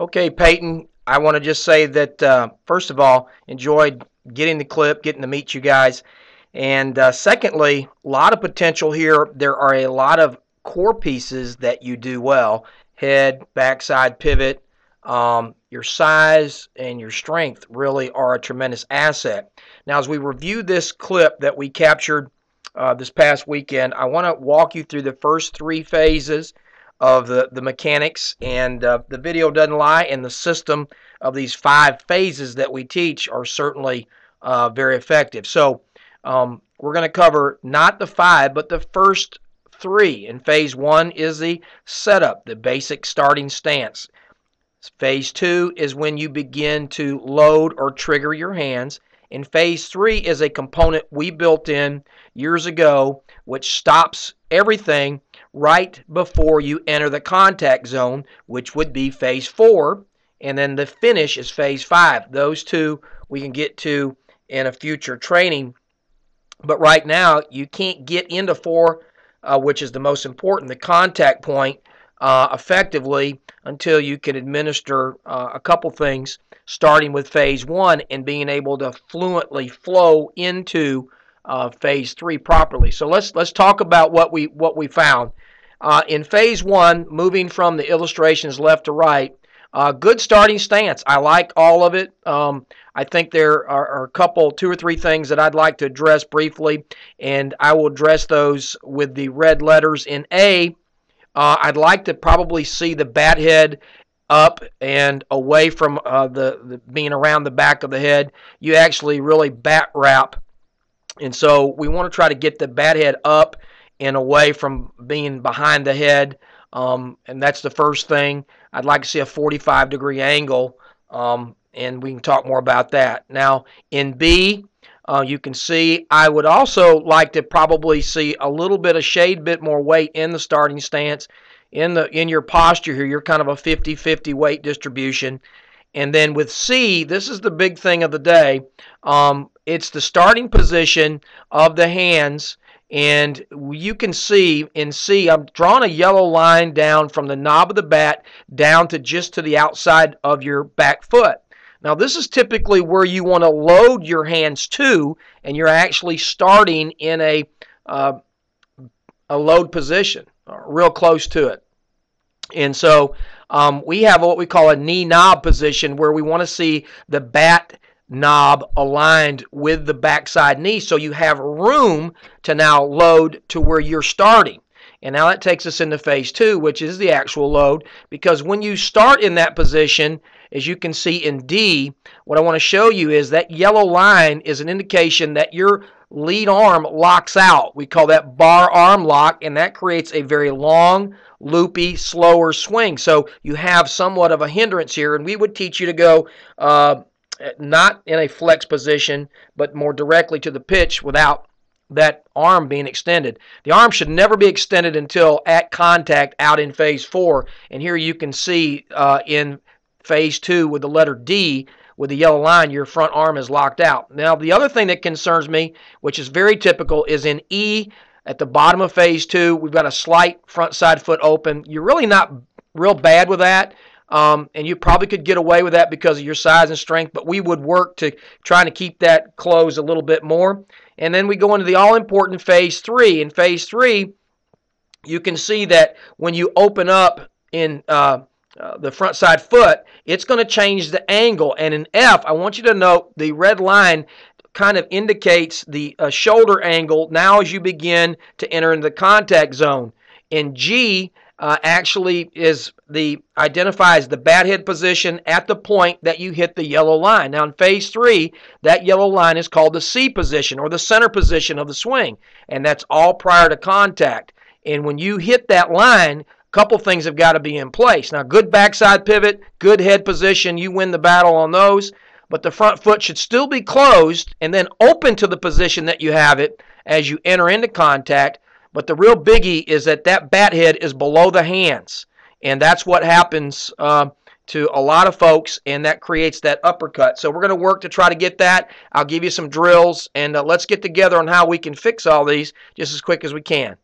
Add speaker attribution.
Speaker 1: Okay, Peyton, I want to just say that first of all, enjoyed getting the clip, getting to meet you guys. And secondly, a lot of potential here. There are a lot of core pieces that you do well: head, backside pivot. Your size and your strength really are a tremendous asset. Now, as we review this clip that we captured this past weekend, I want to walk you through the first three phases of the mechanics, and the video doesn't lie, and the system of these five phases that we teach are certainly very effective. So we're going to cover not the five, but the first three. And phase one is the setup, the basic starting stance. Phase two is when you begin to load or trigger your hands. And phase three is a component we built in years ago, which stops everything right before you enter the contact zone, which would be phase four. And then the finish is phase five. Those two we can get to in a future training. But right now, you can't get into four, which is the most important, the contact point, effectively until you can administer a couple things, starting with phase one and being able to fluently flow into phase three properly. So let's talk about what we found. In phase one, moving from the illustrations left to right, good starting stance. I like all of it. I think there are a couple, two or three things that I'd like to address briefly, and I will address those with the red letters. In A, I'd like to probably see the bat head up and away from the being around the back of the head. You actually really bat wrap, and so we want to try to get the bat head up and away from being behind the head, and that's the first thing. I'd like to see a 45-degree angle, and we can talk more about that. Now, in B, you can see I would also like to probably see a little bit of shade, bit more weight in the starting stance. In your posture here, you're kind of a 50-50 weight distribution. And then with C, this is the big thing of the day. It's the starting position of the hands. And you can see in C, I'm drawing a yellow line down from the knob of the bat down to just to the outside of your back foot. Now, this is typically where you want to load your hands to, and you're actually starting in a load position, real close to it. And so we have what we call a knee knob position, where we want to see the bat knob aligned with the backside knee, so you have room to now load to where you're starting. And now that takes us into phase two, which is the actual load, because when you start in that position, as you can see in D, what I want to show you is that yellow line is an indication that your lead arm locks out. We call that bar arm lock, and that creates a very long, loopy, slower swing. So you have somewhat of a hindrance here, and we would teach you to go not in a flex position, but more directly to the pitch without that arm being extended. The arm should never be extended until at contact out in phase four. And here you can see in phase two with the letter D, with the yellow line, your front arm is locked out. Now, the other thing that concerns me, which is very typical, is in E, at the bottom of phase two, we've got a slight front side foot open. You're really not real bad with that. And you probably could get away with that because of your size and strength, but we would work to trying to keep that closed a little bit more. And then we go into the all-important phase three. In phase three, you can see that when you open up in the front side foot, it's going to change the angle. And in F, I want you to note the red line kind of indicates the shoulder angle now as you begin to enter into the contact zone. In G, actually identifies the bat head position at the point that you hit the yellow line. Now in phase three, that yellow line is called the C position, or the center position of the swing, and that's all prior to contact. And when you hit that line, a couple things have got to be in place. Now, good backside pivot, good head position, you win the battle on those, but the front foot should still be closed and then open to the position that you have it as you enter into contact. But the real biggie is that bat head is below the hands. And that's what happens to a lot of folks, and that creates that uppercut. So we're going to work to try to get that. I'll give you some drills, and let's get together on how we can fix all these just as quick as we can.